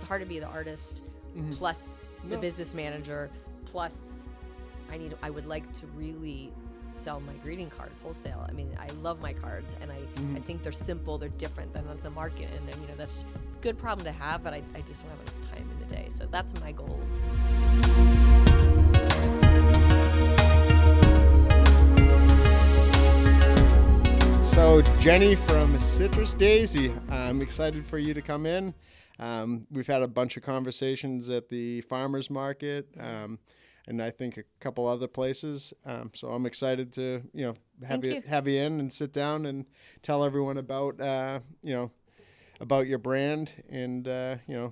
it's hard to be the artist plus the business manager plus I would like to really sell my greeting cards wholesale. I mean, I love my cards, and I think they're simple, they're different than the market, and then, that's a good problem to have, but I just don't have enough time in the day. So that's my goals. So Jenny from Citrus Daisy, I'm excited for you to come in. We've had a bunch of conversations at the farmers market, and I think a couple other places. So I'm excited to, have you in and sit down and tell everyone about, about your brand and,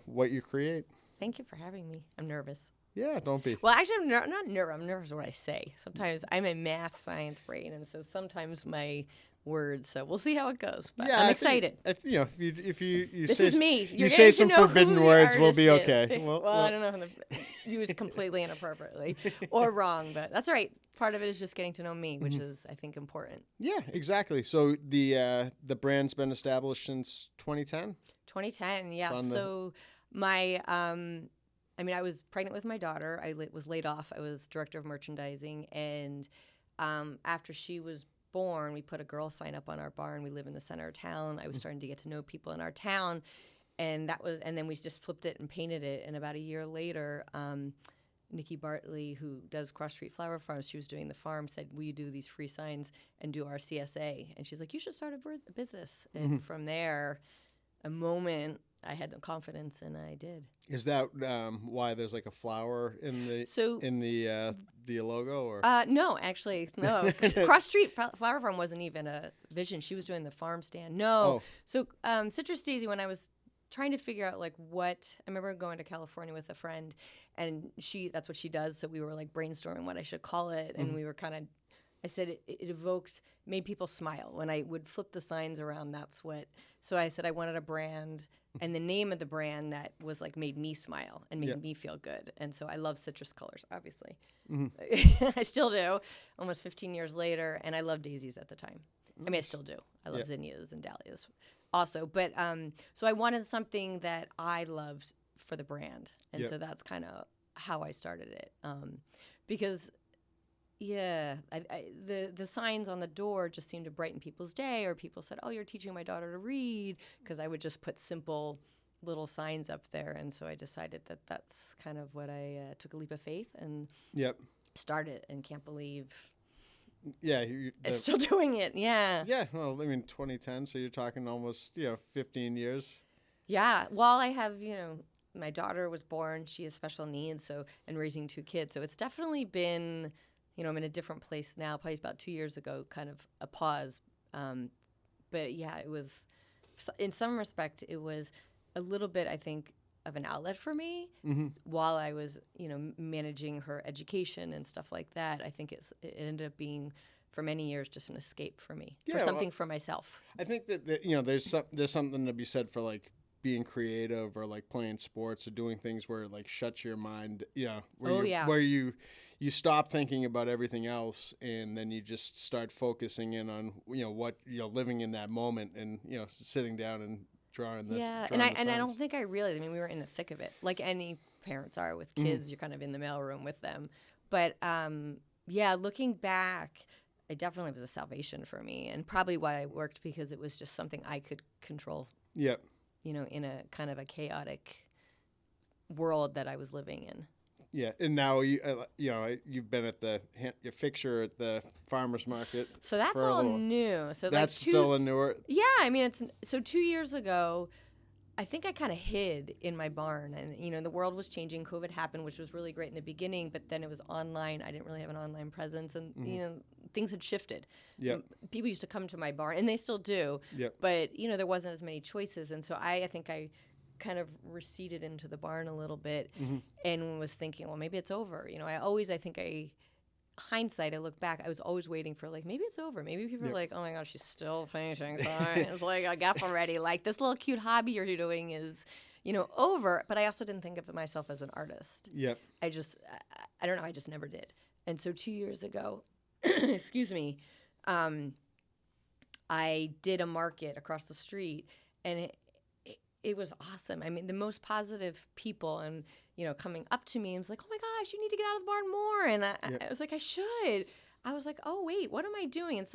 what you create. Thank you for having me. I'm nervous. Yeah, don't be. Well, actually, I'm not nervous. I'm nervous what I say. Sometimes I'm a math science brain, and so sometimes my words. So we'll see how it goes. But I'm excited. If you this say is me. You say some forbidden words, we'll be okay. Well, I don't know if I'm used completely inappropriately or wrong, but that's all right. Part of it is just getting to know me, which is, I think, important. Yeah, exactly. So the brand's been established since 2010. 2010, yeah. So my I was pregnant with my daughter. I was laid off. I was director of merchandising, and after she was born, we put a girl sign up on our barn. We live in the center of town. I was starting to get to know people in our town, and then we just flipped it and painted it. And about a year later, Nikki Bartley, who does Cross Street Flower Farms, she was doing the farm, said, "Will you do these free signs and do our CSA?" And she's like, "You should start a business." And from there, a moment, I had the confidence, and I did. Is that why there's like a flower in the logo, or? No, actually, no. Cross Street Flower Farm wasn't even a vision. She was doing the farm stand. No. Oh. So Citrus Daisy, when I was trying to figure out I remember going to California with a friend, and that's what she does. So we were brainstorming what I should call it, and we were I said it made people smile. When I would flip the signs around, so I said I wanted a brand and the name of the brand that was made me smile and made me feel good. And so I love citrus colors, obviously. I still do, almost 15 years later, and I loved daisies at the time. I mean, I still do. I love zinnias and dahlias also. But so I wanted something that I loved for the brand. And so that's kind of how I started it. Because the signs on the door just seemed to brighten people's day, or people said, "Oh, you're teaching my daughter to read," because I would just put simple little signs up there. And so I decided that that's kind of what I took a leap of faith and started, and can't believe I'm still doing it. Yeah. Yeah. Well, 2010, so you're talking almost 15 years. Yeah. While I have my daughter was born, she has special needs, and raising 2 kids, so it's definitely been. I'm in a different place now, probably about 2 years ago, kind of a pause. But yeah, it was, in some respect, it was a little bit, I think, of an outlet for me while I was, managing her education and stuff like that. I think it ended up being, for many years, just an escape for me, for something for myself. I think that there's something to be said for being creative, or playing sports, or doing things where it shuts your mind, where you stop thinking about everything else, and then you just start focusing in on what living in that moment, and sitting down and drawing the and I don't think I realized. We were in the thick of it, like any parents are with kids. You're kind of in the mailroom with them, but looking back, it definitely was a salvation for me, and probably why it worked, because it was just something I could control. Yep. In a kind of a chaotic world that I was living in. Yeah, and now you've been at your fixture at the farmers market. So that's all new. So that's still a newer. Yeah, it's 2 years ago. I think I kind of hid in my barn, and the world was changing. COVID happened, which was really great in the beginning, but then it was online. I didn't really have an online presence, and things had shifted. Yeah, people used to come to my barn, and they still do. Yep. But there wasn't as many choices, and so I think I kind of receded into the barn a little bit, and was thinking, well, maybe it's over. Hindsight, I look back, I was always waiting for maybe it's over. Maybe people are like, "Oh my gosh, she's still painting signs." I got already. This little cute hobby you're doing is, over. But I also didn't think of myself as an artist. Yep. I don't know. I just never did. And so 2 years ago, excuse me, I did a market across the street, and it was awesome. I mean, the most positive people, and coming up to me and was like, "Oh my gosh, you need to get out of the barn more." And I was like, "I should." I was like, "Oh wait, what am I doing?" And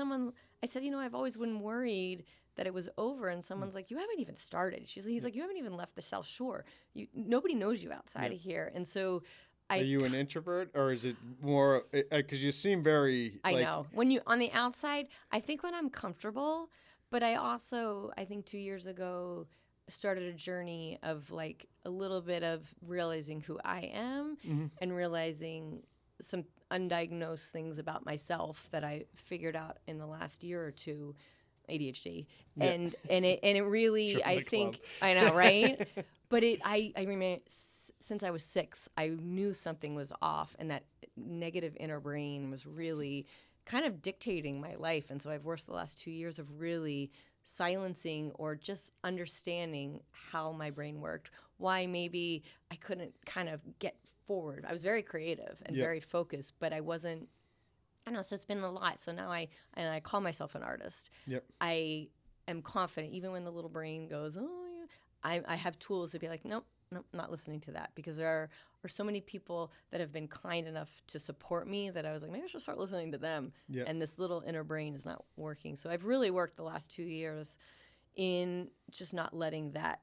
I said, "I've always been worried that it was over." And someone's like, "You haven't even started." He's like, "You haven't even left the South Shore. Nobody knows you outside of here." And so, are you an introvert, or is it more? Because you seem very. I know when you on the outside. I think when I'm comfortable, but I think 2 years ago started a journey of like a little bit of realizing who I am and realizing some undiagnosed things about myself that I figured out in the last year or two, ADHD, and it really I think I know, right? But I remember since I was 6, I knew something was off, and that negative inner brain was really kind of dictating my life. And so I've worked the last 2 years of really silencing or just understanding how my brain worked, why maybe I couldn't kind of get forward. I was very creative and very focused, but I wasn't, I don't know, so it's been a lot. So now I call myself an artist. I am confident, even when the little brain goes, "Oh, yeah," I have tools to be like, nope, not listening to that, because there are so many people that have been kind enough to support me that I was like, maybe I should start listening to them. And this little inner brain is not working. So I've really worked the last 2 years in just not letting that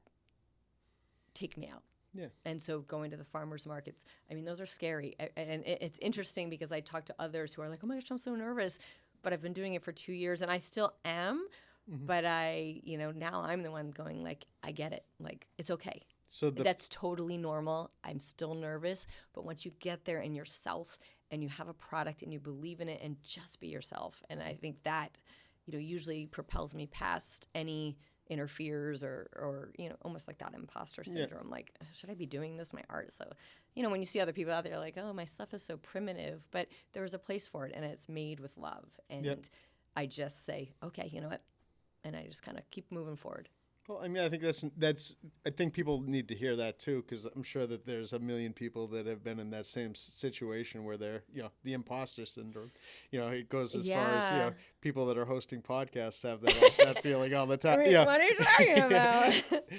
take me out. And so going to the farmers markets, I mean, those are scary. And it's interesting because I talk to others who are like, "Oh my gosh, I'm so nervous." But I've been doing it for 2 years, and I still am. But now I'm the one going like, I get it. Like, it's okay. So that's totally normal. I'm still nervous. But once you get there and yourself and you have a product and you believe in it and just be yourself. And I think that, usually propels me past any inner fears or almost like that imposter syndrome. Like, should I be doing this? My art is so, when you see other people out there like, "Oh, my stuff is so primitive," but there is a place for it, and it's made with love. And I just say, okay, you know what? And I just kind of keep moving forward. Well, I mean, I think that's. I think people need to hear that too, because I'm sure that there's a million people that have been in that same situation where they're, the imposter syndrome. It goes as far as people that are hosting podcasts have that feeling all the time. What are you talking about?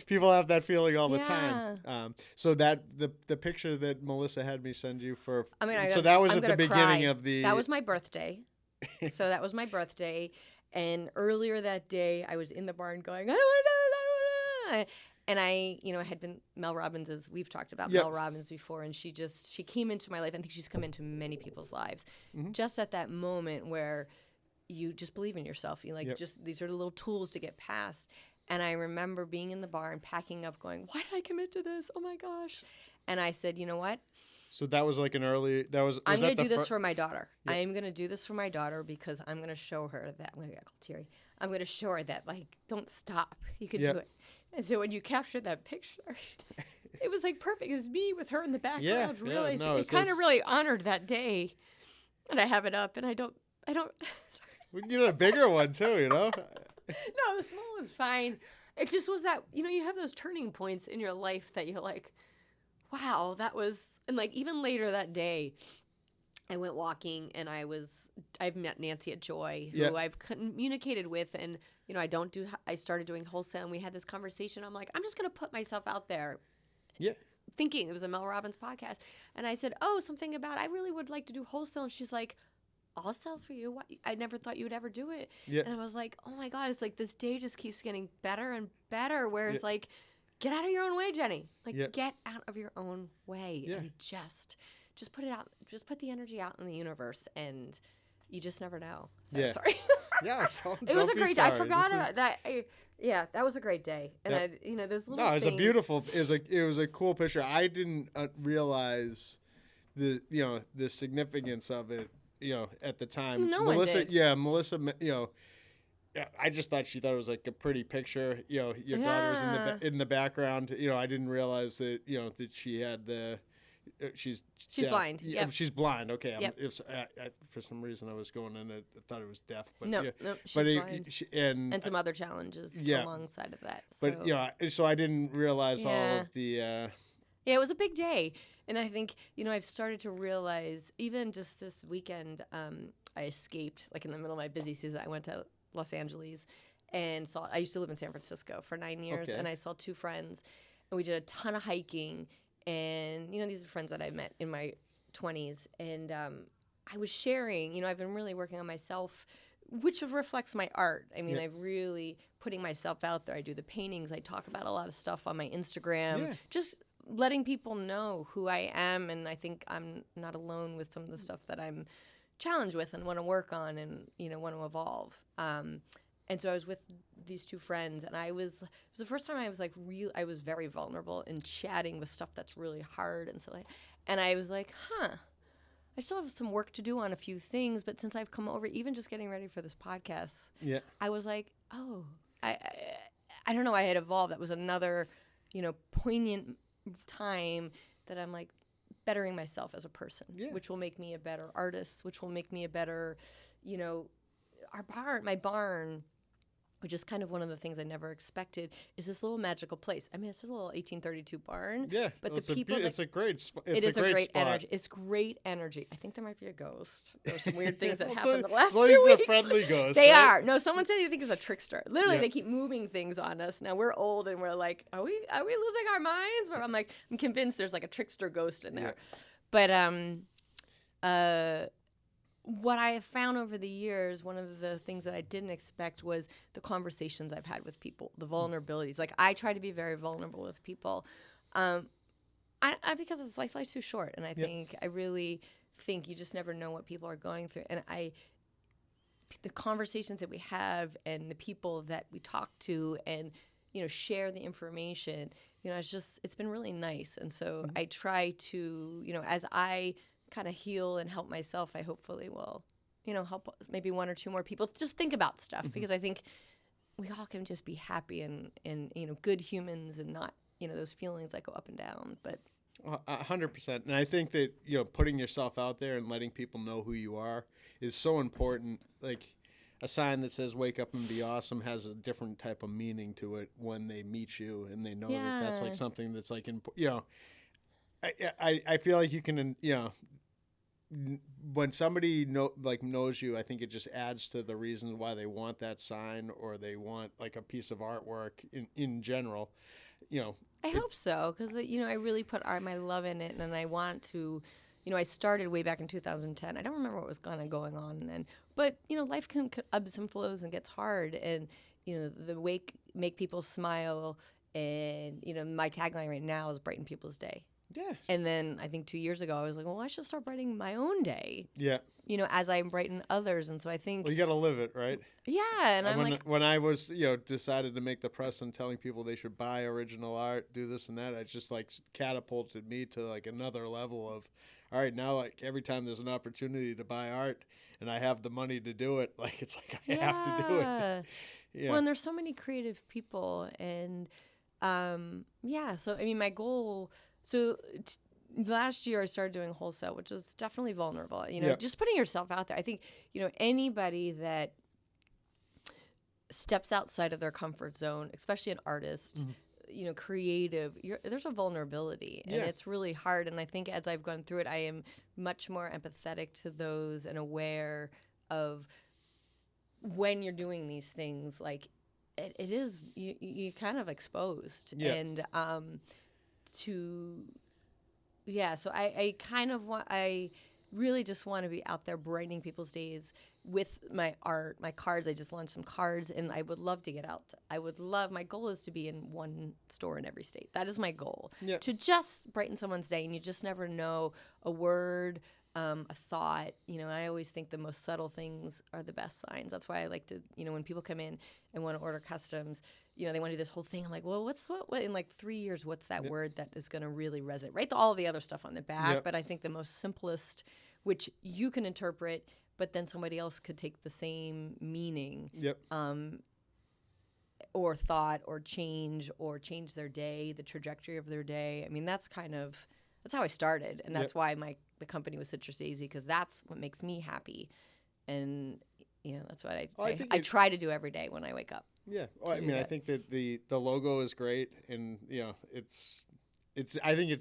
People have that feeling all the time. So that the picture that Melissa had me send you for. I mean, that was at the beginning of the. That was my birthday. So that was my birthday. And earlier that day, I was in the barn going, "I want to." And I had been Mel Robbins, as we've talked about Mel Robbins before, and she came into my life. I think she's come into many people's lives, just at that moment where you just believe in yourself. You just these are the little tools to get past. And I remember being in the barn, packing up, going, "Why did I commit to this? Oh my gosh!" And I said, "You know what? So that was like an early. That was. I'm going to do this for my daughter. I am going to do this for my daughter because I'm going to show her that. I'm going to get called Terry. I'm going to show her that, like, don't stop. You can do it." And so when you captured that picture, it was like perfect. It was me with her in the background. It kind of really honored that day. And I have it up, and I don't. We can get a bigger one too, No, the small one's fine. It just was that, you have those turning points in your life that you're like, wow, that was, and like even later that day, I went walking and I've met Nancy at Joy, who I've communicated with, and I started doing wholesale, and we had this conversation. I'm like, I'm just going to put myself out there. Thinking it was a Mel Robbins podcast. And I said, something about, I really would like to do wholesale. And she's like, I'll sell for you. What? I never thought you would ever do it. And I was like, oh my God, it's like this day just keeps getting better and better, where it's like, get out of your own way, Jenny. Like, get out of your own way and just put it out. Just put the energy out in the universe, and you just never know. So, sorry. It was a great day. I forgot about that. That was a great day. And those little things. It was a cool picture. I didn't realize the significance of it, at the time. Melissa, Melissa, I just thought she thought it was like a pretty picture. Your daughter's in the background. I didn't realize that that she had the. She's blind. She's blind. Okay. Yep. For some reason I was going in. I thought it was deaf. But no, she's blind. And some other challenges alongside of that. So. But so I didn't realize all of the. It was a big day, and I think I've started to realize, even just this weekend, I escaped, like in the middle of my busy season. I went to Los Angeles, and I used to live in San Francisco for 9 years, Okay. and I saw 2 friends, and we did a ton of hiking, and these are friends that I met in my 20s, and I was sharing, I've been really working on myself, which reflects my art. I mean, I've really putting myself out there. I do the paintings. I talk about a lot of stuff on my Instagram, just letting people know who I am. And I think I'm not alone with some of the stuff that I'm challenged with and want to work on and, want to evolve. And so I was with these 2 friends, and it was the first time I was like I was very vulnerable in chatting with stuff that's really hard. And I was like, I still have some work to do on a few things, but since I've come over, even just getting ready for this podcast, I was like, oh, I don't know. I had evolved. That was another, poignant time that I'm like bettering myself as a person, which will make me a better artist, which will make me a better, my barn, which is kind of one of the things I never expected, is this little magical place. I mean, it's a little 1832 barn. Yeah, but the people. It's a great spot. It is a great spot. energy. It's great energy. I think there might be a ghost. There were some weird things that happened the last 2 weeks. It's a friendly ghost. They right? are. No, someone said they think it's a trickster. Literally, they keep moving things on us. Now we're old and we're like, are we losing our minds? But I'm convinced there's like a trickster ghost in there. But what I have found over the years, one of the things that I didn't expect was the conversations I've had with people, the vulnerabilities. Like, I try to be very vulnerable with people, because life's too short, and I really think you just never know what people are going through. And the conversations that we have, and the people that we talk to, and share the information, it's been really nice. And so I try to, as I kind of heal and help myself, I hopefully will, help maybe 1 or 2 more people just think about stuff, because I think we all can just be happy and good humans, and not, those feelings that go up and down. But 100%. And I think that, putting yourself out there and letting people know who you are is so important. Like, a sign that says "Wake up and be awesome" has a different type of meaning to it when they meet you and they know that that's like something that's like, I feel like you can, when somebody knows you, I think it just adds to the reason why they want that sign, or they want like a piece of artwork in general. I hope so, because I really put my love in it, and I want to. I started way back in 2010. I don't remember what was kind of going on then, but life can ebbs and flows and gets hard, and the make people smile, and my tagline right now is brighten people's day. Yeah. And then I think 2 years ago I was like, well, I should start brightening my own day. Yeah. As I brighten others, and so I think. Well, you got to live it, right? Yeah, and when I was decided to make the press and telling people they should buy original art, do this and that, it just like catapulted me to like another level of, all right, now like every time there's an opportunity to buy art and I have the money to do it, like it's like I have to do it. Yeah. Well, and there's so many creative people, and so I mean, my goal. So last year I started doing wholesale, which was definitely vulnerable. Just putting yourself out there. I think anybody that steps outside of their comfort zone, especially an artist, creative, there's a vulnerability, and it's really hard. And I think as I've gone through it, I am much more empathetic to those and aware of when you're doing these things. Like it is you kind of exposed, and so I kind of I really just want to be out there brightening people's days with my art, my cards. I just launched some cards, and I would love to get out. My goal is to be in 1 store in every state. That is my goal, to just brighten someone's day. And you just never know, a word, a thought. I always think the most subtle things are the best signs. That's why I like to, when people come in and want to order customs, they want to do this whole thing. I'm like, well, what in like 3 years, what's that word that is going to really resonate? Write all of the other stuff on the back, but I think the most simplest, which you can interpret, but then somebody else could take the same meaning, or thought, or change their day, the trajectory of their day. I mean, that's how I started, and that's why the company was Citrus Daisy, because that's what makes me happy, and that's what I try to do every day when I wake up. Yeah, well, I mean, I think that the logo is great, and I think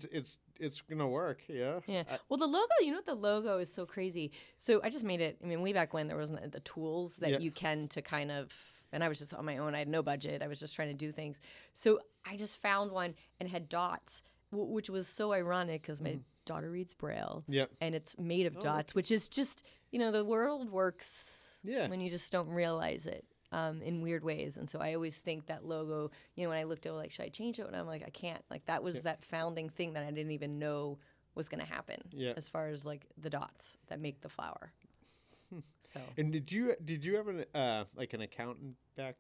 it's gonna work. Yeah. Yeah. Well, the logo, the logo is so crazy. So I just made it. I mean, way back when there wasn't the tools that you can to kind of. and I was just on my own. I had no budget. I was just trying to do things. So I just found one and had dots, which was so ironic because my daughter reads Braille. Yep. And it's made of dots, which is just, the world works when you just don't realize it. In weird ways. And so I always think that logo, when I looked at should I change it? And I'm like, I can't. Like that was that founding thing that I didn't even know was going to happen as far as like the dots that make the flower. So. And did you have an accountant back?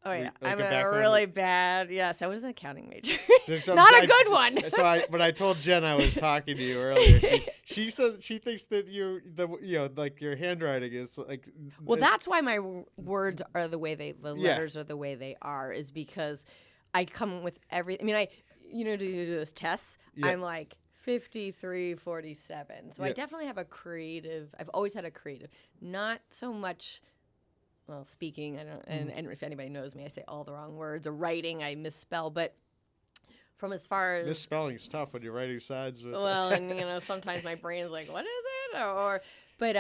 Oh yeah, I'm a really bad. Yes, I was an accounting major. Not a good one. When I told Jen I was talking to you earlier, she said she thinks that your handwriting is like. Well, that's why my words are the way the letters are the way they are, is because I come with everything. I mean, to do those tests, I'm like 53-47. So I definitely have a creative. I've always had a creative, not so much. Well, speaking, I don't, and if anybody knows me, I say all the wrong words. Or writing, I misspell. But from as far as misspelling is tough when you're writing sides. Well, and sometimes my brain is like, "What is it?" But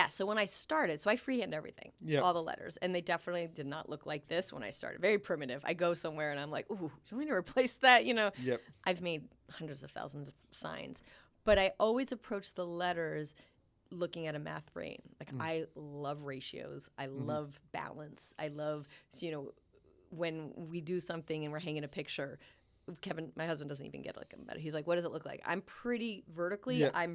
So when I started, I freehand everything, all the letters, and they definitely did not look like this when I started. Very primitive. I go somewhere and I'm like, "Ooh, do you want me to replace that?" Yep. I've made hundreds of thousands of signs, but I always approach the letters looking at a math brain. Like I love ratios. I love balance. I love, when we do something and we're hanging a picture, Kevin, my husband, doesn't even get about it. He's like, what does it look like? I'm pretty vertically. Yeah.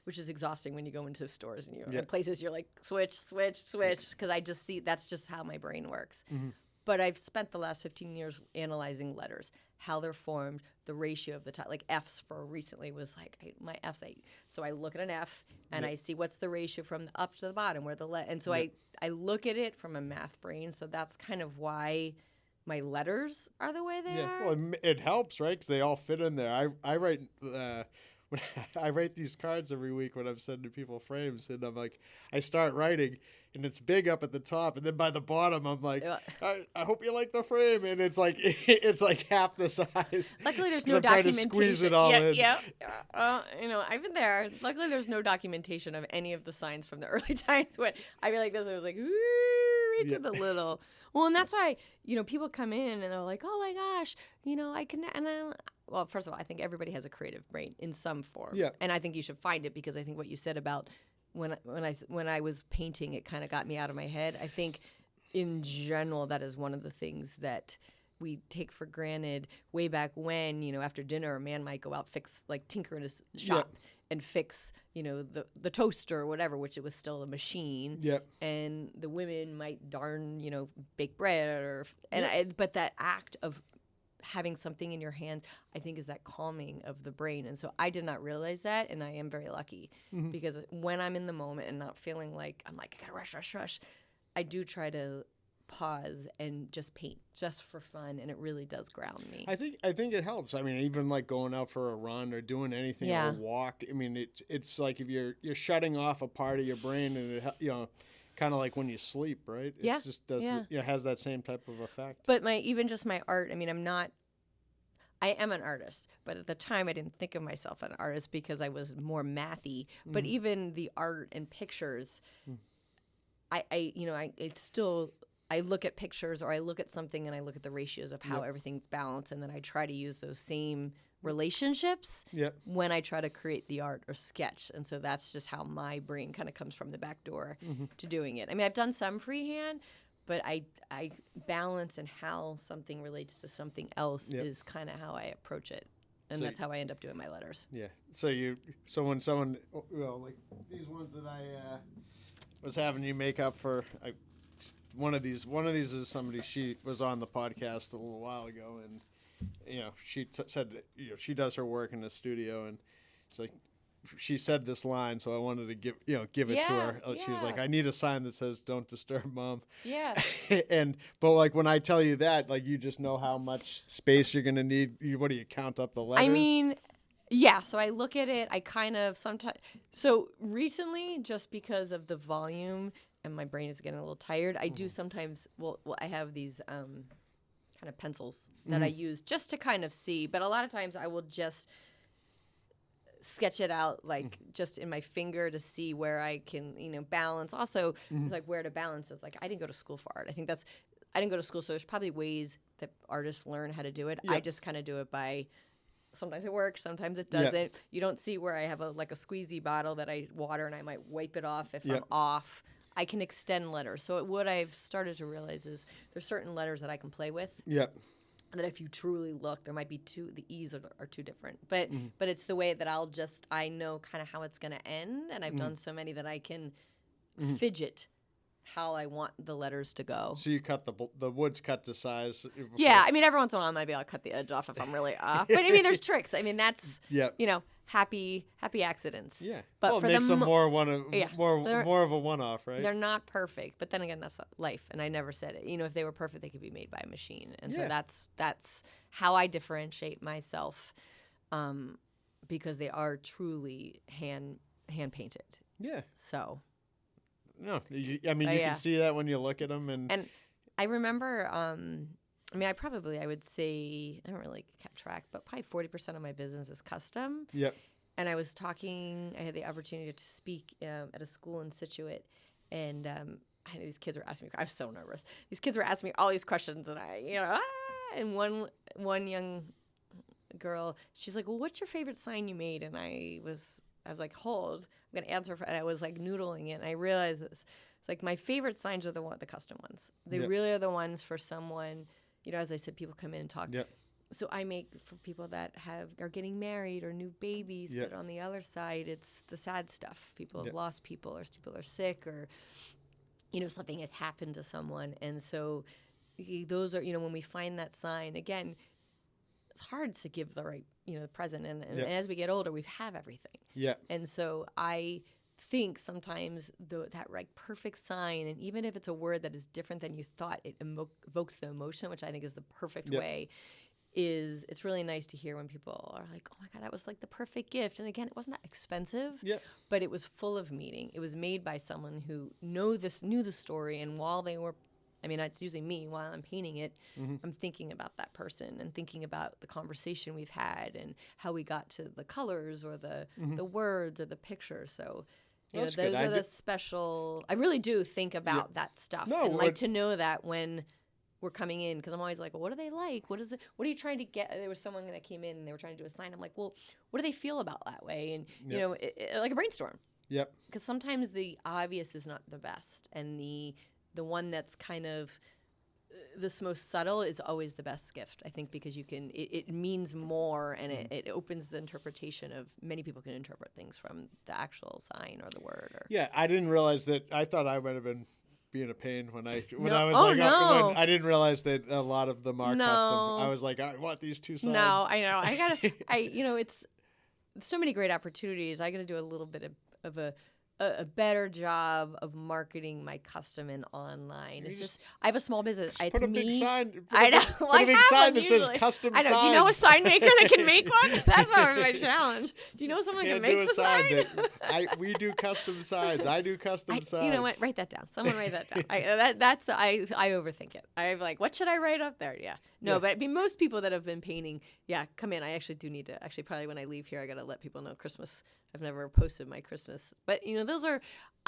Which is exhausting when you go into stores and you're in places you're like, switch, because I just see that's just how my brain works. Mm-hmm. But I've spent the last 15 years analyzing letters, how they're formed, the ratio of the type. Like F's for recently was like my F's 8. So I look at an F and I see what's the ratio from the up to the bottom where the and so I look at it from a math brain. So that's kind of why my letters are the way they are. Well, it helps, right? Because they all fit in there. I write. When I write these cards every week when I'm sending people frames, and I'm like, I start writing, and it's big up at the top, and then by the bottom, I'm like, I hope you like the frame, and it's like half the size. Luckily, there's no documentation. I'm trying to squeeze it all in. Yeah. I've been there. Luckily, there's no documentation of any of the signs from the early times when I feel like this. I was like, read to the little. Well, and that's why people come in and they're like, oh my gosh, I can Well, first of all, I think everybody has a creative brain in some form. Yeah. And I think you should find it, because I think what you said about when I was painting, it kind of got me out of my head. I think in general, that is one of the things that we take for granted. Way back when, after dinner, a man might go out, tinker in his shop and fix, the toaster or whatever, which it was still a machine. Yep. And the women might darn, bake bread but that act of having something in your hands, I think, is that calming of the brain. And so I did not realize that, and I am very lucky because when I'm in the moment and not feeling like I'm like, I gotta rush, I do try to pause and just paint just for fun, and it really does ground me. I think it helps. I mean, even like going out for a run or doing anything or a walk. I mean, it's like if you're shutting off a part of your brain, and it kind of like when you sleep, right? It just does has that same type of effect. But my art, I mean, I am an artist, but at the time I didn't think of myself an artist because I was more mathy. But even the art and pictures, I look at pictures, or I look at something and I look at the ratios of how everything's balanced, and then I try to use those same relationships when I try to create the art or sketch. And so that's just how my brain kind of comes from the back door to doing it. I mean, I've done some freehand, but I balance and how something relates to something else is kind of how I approach it. And that's how I end up doing my letters. Yeah. So when someone, like these ones that I was having you make up for, one of these is somebody, she was on the podcast a little while ago, and she said she does her work in the studio, and it's like she said this line, so I wanted to give it to her. She was like, I need a sign that says "Don't disturb, Mom." Yeah. But like when I tell you that, like you just know how much space you're gonna need. What do you count up the letters? I mean, yeah. So I look at it. I kind of sometimes. So recently, just because of the volume and my brain is getting a little tired, I do sometimes. Well, I have these kind of pencils that I use just to kind of see. But a lot of times I will just sketch it out like just in my finger to see where I can, balance. Also, like where to balance is like I didn't go to school for art. I didn't go to school, so there's probably ways that artists learn how to do it. Yep. I just kind of do it by. Sometimes it works, sometimes it doesn't. Yep. You don't see where I have a squeezy bottle that I water and I might wipe it off if I'm off. I can extend letters. So what I've started to realize is there's certain letters that I can play with. Yep. That if you truly look, there might be the E's are too different. But it's the way that I know kind of how it's going to end. And I've done so many that I can fidget how I want the letters to go. So you cut the wood's cut to size. Yeah, I mean, every once in a while, maybe I'll cut the edge off if I'm really off. But I mean, there's tricks. I mean, that's happy accidents. Yeah, but well, for it makes them more of a one-off, right? They're not perfect, but then again, that's life, and I never said it. If they were perfect, they could be made by a machine, and so that's how I differentiate myself, because they are truly hand painted. Yeah. So. No, you can see that when you look at them. And I remember, I would say, I don't really keep track, but probably 40% of my business is custom. Yep. And I had the opportunity to speak at a school in Scituate, and I know these kids were asking me, I was so nervous. These kids were asking me all these questions, and and one young girl, she's like, well, what's your favorite sign you made? And I was like, hold, I'm going to answer. And I was like noodling it. And I realized this. It's like my favorite signs are the custom ones. They really are the ones for someone, as I said, people come in and talk. Yep. So I make for people that are getting married or new babies. But on the other side, it's the sad stuff. People have lost people, or people are sick, or, something has happened to someone. And so those are, when we find that sign, again, it's hard to give the right, present. And as we get older, we have everything. Yeah. And so I think sometimes that perfect sign, and even if it's a word that is different than you thought, it evokes the emotion, which I think is the perfect way. It's really nice to hear when people are like, oh my God, that was like the perfect gift. And again, it wasn't that expensive, but it was full of meaning. It was made by someone who knew the story, and while they were, it's usually me while I'm painting it, I'm thinking about that person and thinking about the conversation we've had and how we got to the colors or the words or the picture. So, those are the special. I really do think about that stuff, and like to know that when we're coming in, because I'm always like, well, what do they like? What are you trying to get? There was someone that came in and they were trying to do a sign. I'm like, well, what do they feel about that way? And like a brainstorm. Yep. Because sometimes the obvious is not the best, and the one that's kind of the most subtle is always the best gift, I think, because it means more, and it opens the interpretation of, many people can interpret things from the actual sign or the word. Yeah, I didn't realize that. I thought I might have been being a pain when I was I didn't realize that a lot of them are custom. I was like, I want these two signs. No, I know. It's so many great opportunities. I got to do a little bit of a better job of marketing my custom and online. It's just I have a small business. It's put a me. big sign. I know. Put a big sign that says custom signs. I know. Do you know a sign maker that can make one? That's my challenge. Do you know someone can make the sign? We do custom signs. I do custom signs. You know what? Write that down. Someone write that down. I overthink it. I'm like, what should I write up there? Yeah. No, but most people that have been painting, come in. I actually do need to. Actually, probably when I leave here, I got to let people know Christmas. I've never posted my Christmas, but those are,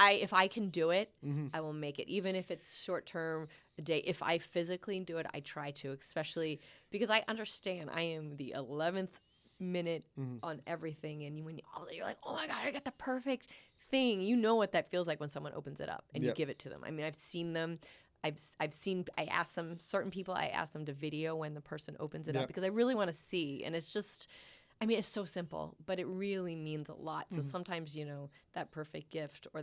if I can do it, I will make it, even if it's short term, a day. If I physically do it, I try to, especially because I understand I am the 11th minute on everything, and when you're like, oh my God, I got the perfect thing. You know what that feels like when someone opens it up and you give it to them. I've seen them. I ask them, certain people, I ask them to video when the person opens it up, because I really want to see, and it's just. It's so simple, but it really means a lot. So sometimes, that perfect gift or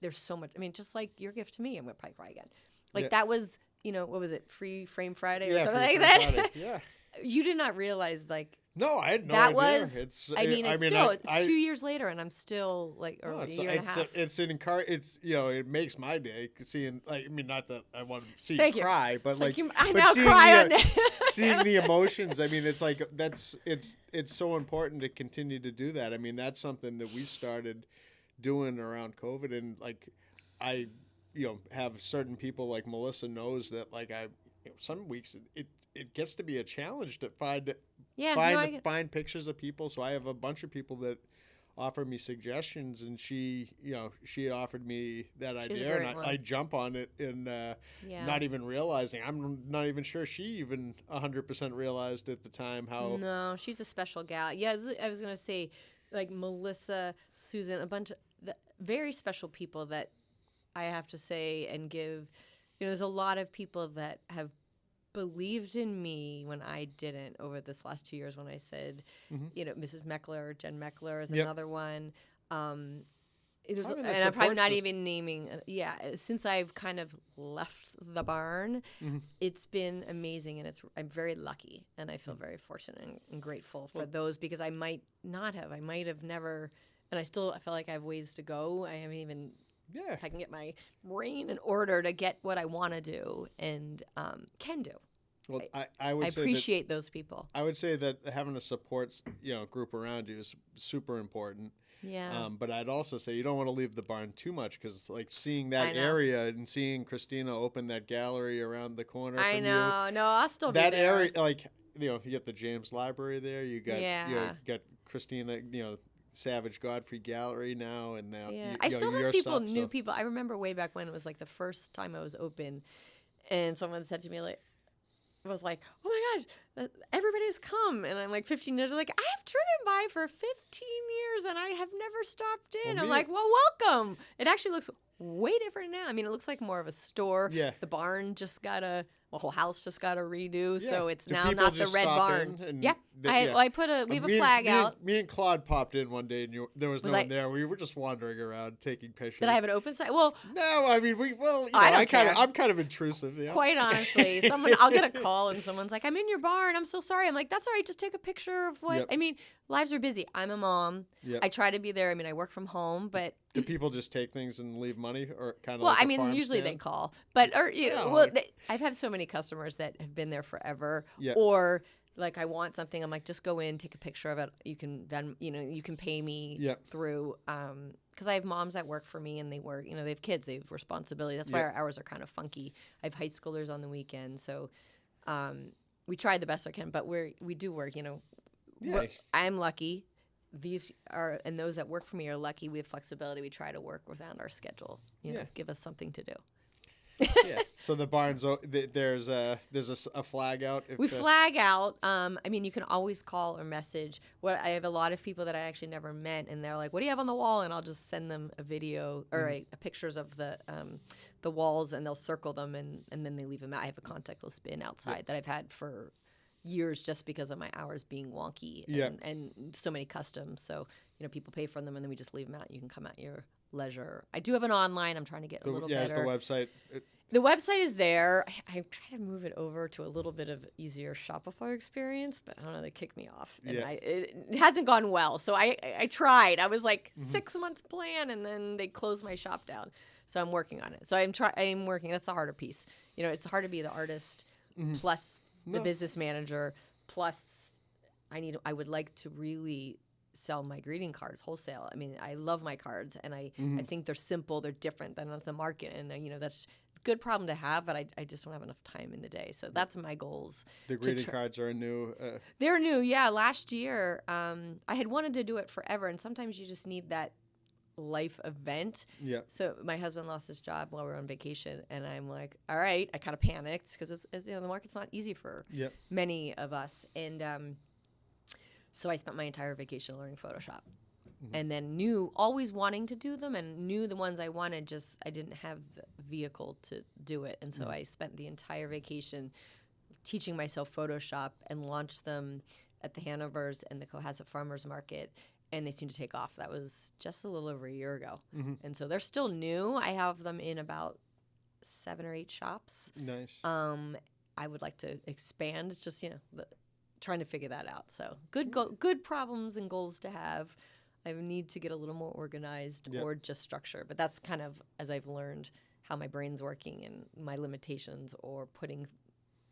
there's so much. Just like your gift to me, I'm going to probably cry again. Like that was, what was it? Free Frame Friday or something like that? Friday. Yeah. You did not realize, no, I had no that idea. Was, it's 2 years later, and I'm still a year and a half. It makes my day seeing, not that I want to see you cry, but I now cry on it. Seeing the emotions. It's like it's so important to continue to do that. That's something that we started doing around COVID, and I have certain people like Melissa knows that some weeks it gets to be a challenge to find find pictures of people. So I have a bunch of people that offer me suggestions, and she offered me that idea, and I jump on it, and not even realizing. I'm not even sure she even 100% realized at the time how. No, she's a special gal. Yeah, I was gonna say, like Melissa, Susan, a bunch of very special people that I have to say and give. There's a lot of people that have believed in me when I didn't over this last 2 years when I said, Mrs. Meckler, Jen Meckler is another one. And I'm probably not even naming, since I've kind of left the barn, it's been amazing, and I'm very lucky, and I feel very fortunate and grateful for those, because I might have never, and I feel like I have ways to go. I haven't even, if I can get my brain in order to get what I want to do and can do. Well, I would appreciate those people. I would say that having a support group around you is super important. Yeah. But I'd also say you don't want to leave the barn too much, because like seeing that area and seeing Christina open that gallery around the corner. I know. No, I'll still be there. That there. area, like you get the James Library there. You got got Christina. Savage Godfrey Gallery now, and now I still have new people. I remember way back when it was like the first time I was open, and someone said to me like, was like, "Oh my gosh, everybody's come," and I'm like 15 years. Like, I have driven by for 15 years and I have never stopped in. I'm like, well, welcome. It actually looks way different now. I mean, it looks like more of a store. Yeah. The barn just got the whole house just got a redo, so it's now not the red barn. We have a flag out. Me and Claude popped in one day, and there was no one there. We were just wandering around taking pictures. Did I have an open site? Well, no. I mean, I'm kind of intrusive. Yeah. Quite honestly, I'll get a call and someone's like, "I'm in your barn. I'm so sorry." I'm like, "That's all right. Just take a picture of what." I mean, lives are busy. I'm a mom. I try to be there. I mean, I work from home, but do people just take things and leave money, or kind of? Well, like I mean, usually they call, but I've had so many customers that have been there forever, or like I want something, I'm like, just go in, take a picture of it. You can you can pay me through because I have moms that work for me, and they work, they have kids, they have responsibility. That's why our hours are kind of funky. I have high schoolers on the weekend, so we try the best I can, but we do work. I'm lucky. And those that work for me are lucky. We have flexibility. We try to work within our schedule. Give us something to do. So the barn's there's a flag out. We flag out. I mean, you can always call or message. I have a lot of people that I actually never met, and they're like, "What do you have on the wall?" And I'll just send them a video or pictures of the walls, and they'll circle them, and then they leave them out. I have a contactless bin outside that I've had for years, just because of my hours being wonky and so many customs. So people pay for them, and then we just leave them out. You can come at your leisure. I do have an online. I'm trying to get a little better. Is the website? The website is there. I try to move it over to a little bit of easier Shopify experience, but I don't know. They kicked me off, and it hasn't gone well. So I tried. I was like 6 months plan, and then they closed my shop down. So I'm working on it. So I'm working. That's the harder piece. It's hard to be the artist plus the business manager, plus I would like to really sell my greeting cards wholesale. I mean, I love my cards, and I think they're simple, they're different than the market, and that's a good problem to have, but I just don't have enough time in the day. So that's my goals. The greeting cards are new. They're new, yeah. Last year, I had wanted to do it forever, and sometimes you just need that life event. Yeah. So my husband lost his job while we were on vacation, and I'm like, all right. I kind of panicked because the market's not easy for many of us, and so I spent my entire vacation learning Photoshop, and then always wanting to do them, and knew the ones I wanted. Just I didn't have the vehicle to do it, and so I spent the entire vacation teaching myself Photoshop and launched them at the Hanover's and the Cohasset Farmers Market. And they seem to take off. That was just a little over a year ago. And so they're still new. I have them in about 7 or 8 shops. Nice. I would like to expand. It's just, trying to figure that out. So good problems and goals to have. I need to get a little more organized or just structure. But that's kind of, as I've learned, how my brain's working and my limitations, or putting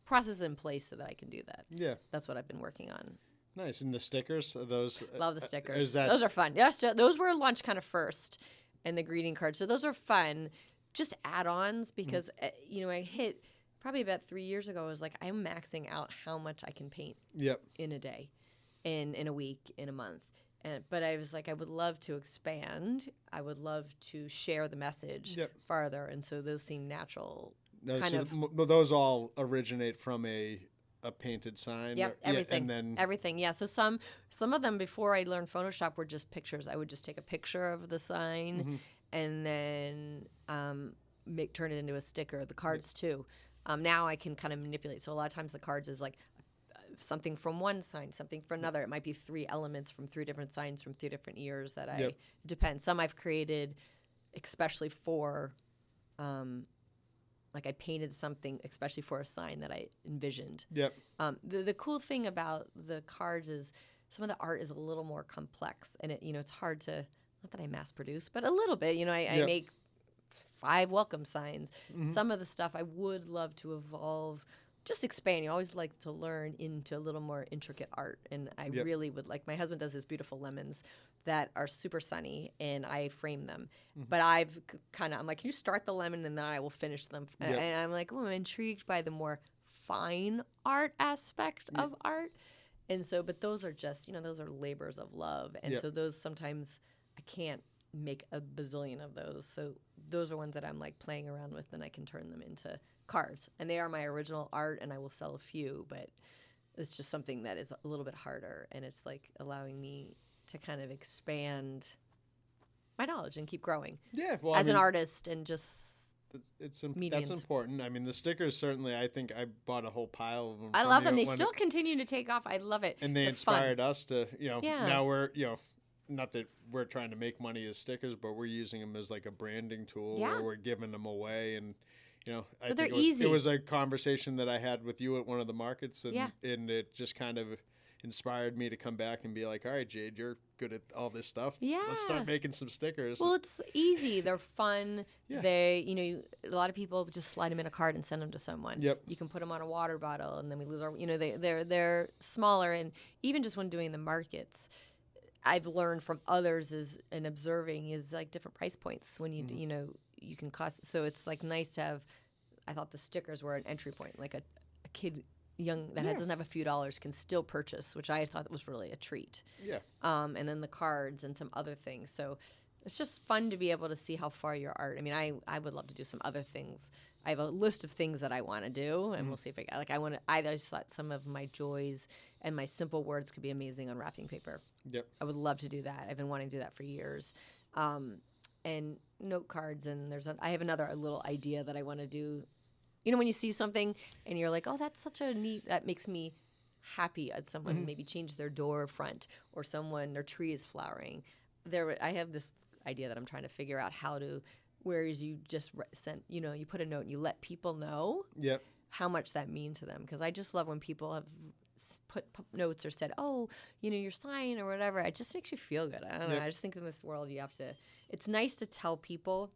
processes in place so that I can do that. Yeah. That's what I've been working on. Nice. And the stickers, are those? Love the stickers. Those are fun. Yes, those were launched kind of first, and the greeting cards. So those are fun. Just add-ons because, I hit probably about 3 years ago, I was like, I'm maxing out how much I can paint in a day, in a week, in a month. But I was like, I would love to expand. I would love to share the message farther. And so those seem natural. Those all originate from a painted sign. Yep, everything. Everything. Yeah. So some of them, before I learned Photoshop, were just pictures. I would just take a picture of the sign and then turn it into a sticker. The cards too. Now I can kind of manipulate. So a lot of times the cards is like something from one sign, something from another. It might be 3 elements from 3 different signs from 3 different years that depends. Some I've created especially for, like I painted something especially for a sign that I envisioned. Yep. The cool thing about the cards is some of the art is a little more complex, and it's hard to, not that I mass produce, but a little bit. I make 5 welcome signs. Some of the stuff I would love to evolve, just expand. You always like to learn into a little more intricate art, and I really would like. My husband does his beautiful lemons that are super sunny, and I frame them. But I'm like, can you start the lemon and then I will finish them? And I'm like, I'm intrigued by the more fine art aspect of art, and so. But those are just those are labors of love, and so those sometimes I can't make a bazillion of those. So those are ones that I'm like playing around with, and I can turn them into cards, and they are my original art, and I will sell a few, but it's just something that is a little bit harder, and it's like allowing me to kind of expand my knowledge and keep growing as an artist, and just that's important. I mean, the stickers, certainly, I think I bought a whole pile of them. I love them. They still continue to take off. I love it. And They're inspired us to, now we're, not that we're trying to make money as stickers, but we're using them as like a branding tool where we're giving them away. And, I think it was a conversation that I had with you at one of the markets, and it just kind of inspired me to come back and be like, all right, Jade, you're good at all this stuff. Yeah. Let's start making some stickers. Well, it's easy. They're fun. They, a lot of people just slide them in a card and send them to someone. Yep. You can put them on a water bottle, and then we lose our, they're smaller. And even just when doing the markets, I've learned from others and observing is like different price points when you, you can cost. So it's like nice to have, I thought the stickers were an entry point, like a kid young that doesn't have a few dollars can still purchase, which I thought was really a treat. Yeah. And then the cards and some other things. So it's just fun to be able to see how far your art. I mean, I would love to do some other things. I have a list of things that I want to do, and we'll see if I just thought some of my joys and my simple words could be amazing on wrapping paper. Yep. I would love to do that. I've been wanting to do that for years. And note cards, and I have another little idea that I want to do. When you see something and you're like, oh, that's such a neat, that makes me happy at someone maybe change their door front, or their tree is flowering. I have this idea that I'm trying to figure out how to, whereas you just send, you put a note and you let people know how much that means to them. Because I just love when people have put notes or said, oh, your sign or whatever. It just makes you feel good. I don't know. I just think in this world it's nice to tell people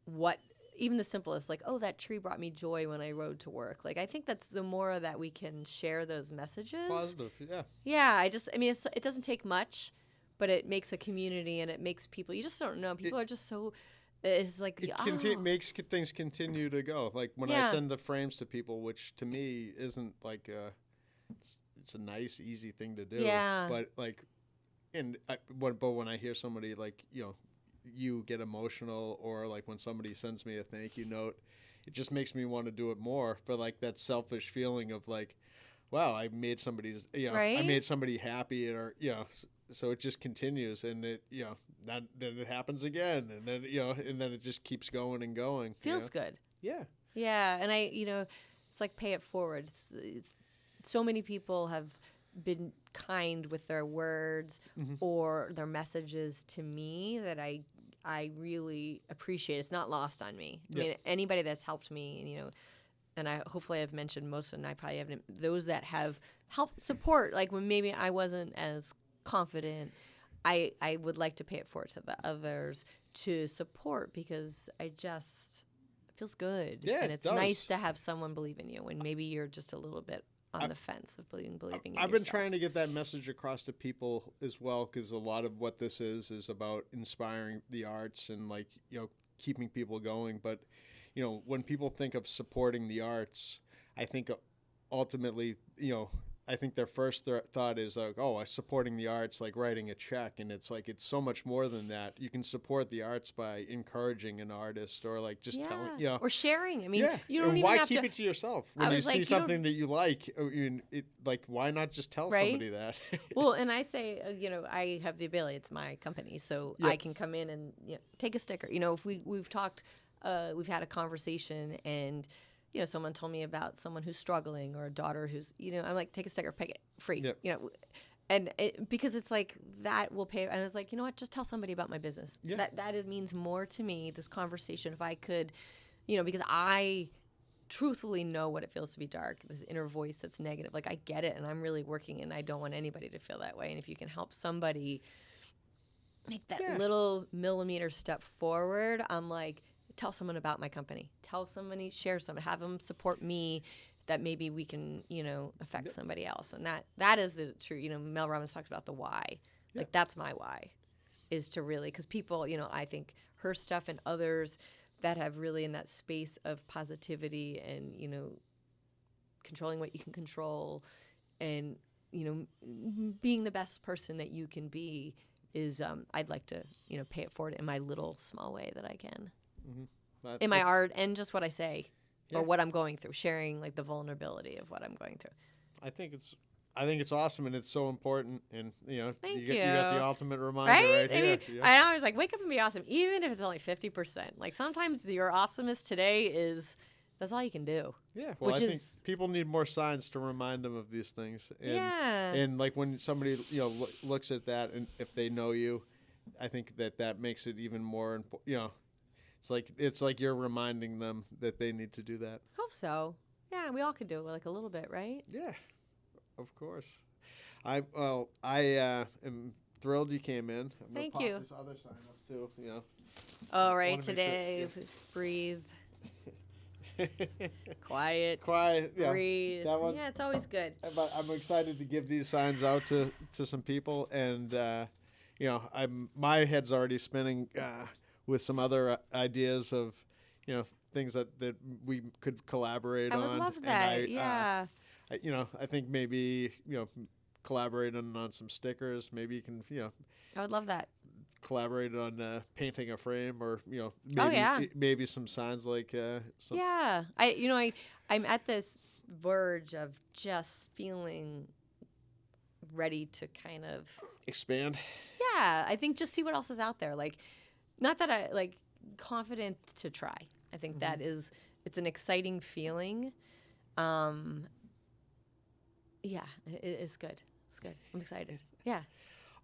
what, even the simplest, like, oh, that tree brought me joy when I rode to work. Like, I think that's the more that we can share those messages. Positive, yeah. Yeah, it doesn't take much, but it makes a community, and it makes people, you just don't know. People are just so, it's like, makes things continue to go. Like, when I send the frames to people, which to me isn't like it's a nice, easy thing to do. Yeah. But, like, but when I hear somebody, like, you get emotional, or like when somebody sends me a thank you note, it just makes me want to do it more, for like that selfish feeling of like, wow, I made somebody's, I made somebody happy, or, so it just continues, and it, then it happens again, and then, and then it just keeps going and going. Feels good. Yeah. Yeah. And it's like pay it forward. It's so many people have been kind with their words or their messages to me that I really appreciate. It's not lost on me. I mean, anybody that's helped me, and hopefully I've mentioned most, and I probably haven't, those that have helped support, like when maybe I wasn't as confident, I would like to pay it forward to the others to support, because it feels good. Yeah, and it's nice to have someone believe in you when maybe you're just a little bit on the fence of believing in yourself. I've been trying to get that message across to people as well, because a lot of what this is about inspiring the arts and, like, keeping people going. But, when people think of supporting the arts, I think ultimately, I think their first thought is like, oh, supporting the arts, like writing a check. And it's like, it's so much more than that. You can support the arts by encouraging an artist or like just telling, or sharing. I mean, you don't and even why have keep it to yourself when you see something that you like? Like, why not just tell somebody that? Well, and I say, I have the ability. It's my company, so I can come in and take a sticker. If we've talked, we've had a conversation and. Someone told me about someone who's struggling or a daughter who's, I'm like, take a sticker, pick it, free, and because it's like that will pay. I was like, you know what, just tell somebody about my business. Yeah. That means more to me, this conversation, if I could, because I truthfully know what it feels to be dark, this inner voice that's negative. Like, I get it, and I'm really working, and I don't want anybody to feel that way. And if you can help somebody make that little millimeter step forward, I'm like, tell someone about my company. Tell somebody, share something, have them support me, that maybe we can, affect somebody else. And that is the true, Mel Robbins talks about the why. Like, that's my why, is to really, because people, I think her stuff and others that have really in that space of positivity and, controlling what you can control and, being the best person that you can be is, I'd like to, pay it forward in my little small way that I can. Mm-hmm. In my art and just what I say or what I'm going through, sharing like the vulnerability of what I'm going through. I think it's awesome, and it's so important, and Thank you got the ultimate reminder right I here. mean, I always like wake up and be awesome, even if it's only 50%. Like sometimes your awesomeness today is that's all you can do. Yeah, well, I think people need more signs to remind them of these things. And, and like when somebody looks at that, and if they know you, I think that makes it even more important. It's like you're reminding them that they need to do that. Hope so. Yeah, we all could do it like a little bit, right? Yeah, of course. I am thrilled you came in. I'm Thank gonna you. pop this other sign up too. All right, today, breathe. Quiet. Yeah. Breathe. That one. Yeah, it's always good. But I'm excited to give these signs out to some people, and my head's already spinning. With some other ideas of, things that we could collaborate on. I would love that. I think maybe collaborating on some stickers. Maybe you can I would love that. Collaborate on painting a frame, or maybe some signs like. Yeah, I'm at this verge of just feeling ready to kind of expand. Yeah, I think just see what else is out there. Like. Not that I like confident to try. I think that is it's an exciting feeling. It's good. It's good. I'm excited. Yeah.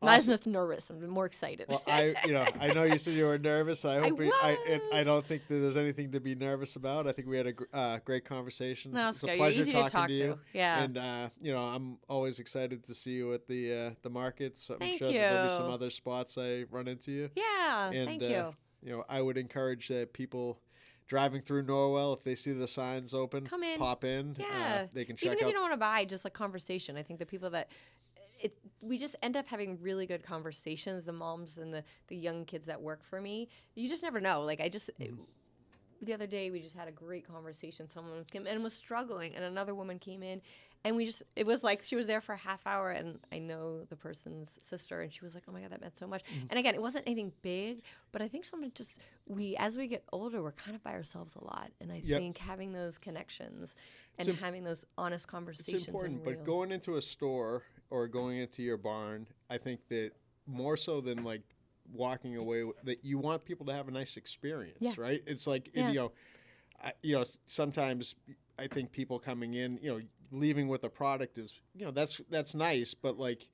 Not as much nervous. I'm more excited. Well, I know you said you were nervous. I hope I don't think that there's anything to be nervous about. I think we had a great conversation. No, it's a pleasure talking to you. Yeah. And I'm always excited to see you at the markets. I'm Thank sure you. that there'll be some other spots I run into you. Yeah. And, thank you. I would encourage people driving through Norwell, if they see the signs open, come in, pop in. Yeah. They can check out. Even if you don't want to buy, just like conversation. I think the people that. We just end up having really good conversations, the moms and the young kids that work for me. You just never know. Like the other day we just had a great conversation. Someone came in and was struggling, and another woman came in, and it was like she was there for a half hour, and I know the person's sister, and she was like, oh my God, that meant so much. And again, it wasn't anything big, but I think as we get older, we're kind of by ourselves a lot. And I think having those connections and having those honest conversations. It's important, but going into a store or going into your barn, I think that more so than like walking away, that you want people to have a nice experience, right? It's like, sometimes I think people coming in, leaving with a product is, that's nice, but like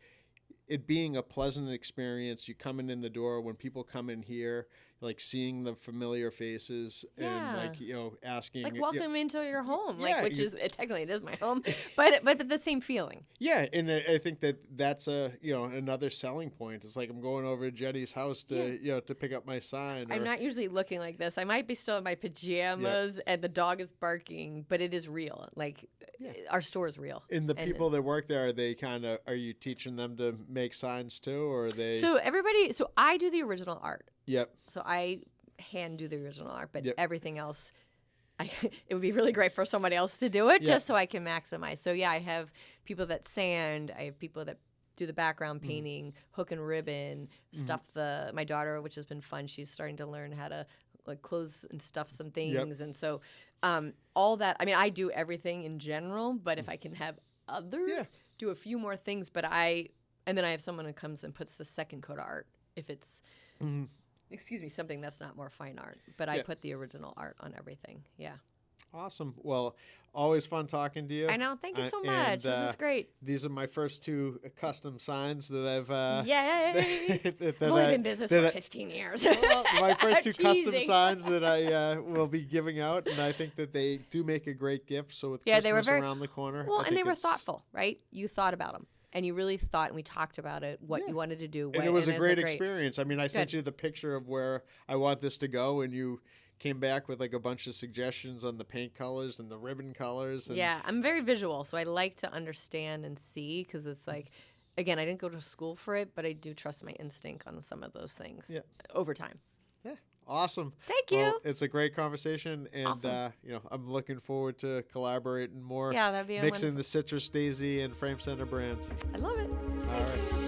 it being a pleasant experience, you coming in the door, when people come in here, like seeing the familiar faces and like, asking. Like welcome into your home, which is, technically it is my home, but the same feeling. Yeah, and I think that's another selling point. It's like I'm going over to Jenny's house to, to pick up my sign. I'm not usually looking like this. I might be still in my pajamas and the dog is barking, but it is real. Like our store is real. And the people that work there, are you teaching them to make signs too, or are they? So I do the original art. Yep. So I hand do the original art, but everything else it would be really great for somebody else to do it Yeah. just so I can maximize. So yeah, I have people that sand. I have people that do the background painting, hook and ribbon, stuff my daughter, which has been fun. She's starting to learn how to like close and stuff some things. And so all that, I mean, I do everything in general, but if I can have others do a few more things, and then I have someone who comes and puts the second coat of art if it's, excuse me, something that's not more fine art. But I put the original art on everything. Yeah. Awesome. Well, always fun talking to you. I know. Thank you so much. This is great. These are my first 2 custom signs that I've... Yay! I've only been in business for 15 years. Well, my first 2 custom Teasing. signs that I will be giving out, and I think that they do make a great gift. So with Christmas around the corner... Well, and they were thoughtful, right? You thought about them. And you really thought, and we talked about it, what you wanted to do. And it was a great experience. I mean, I sent you the picture of where I want this to go, and you came back with like a bunch of suggestions on the paint colors and the ribbon colors. And yeah, I'm very visual, so I like to understand and see, because it's like, again, I didn't go to school for it, but I do trust my instinct on some of those things over time. Yeah. Awesome. Thank you. Well, it's a great conversation, and Awesome. I'm looking forward to collaborating more. Yeah, that'd be mixing wonderful. the Citrus Daisy and Frame Center brands. I love it. All right.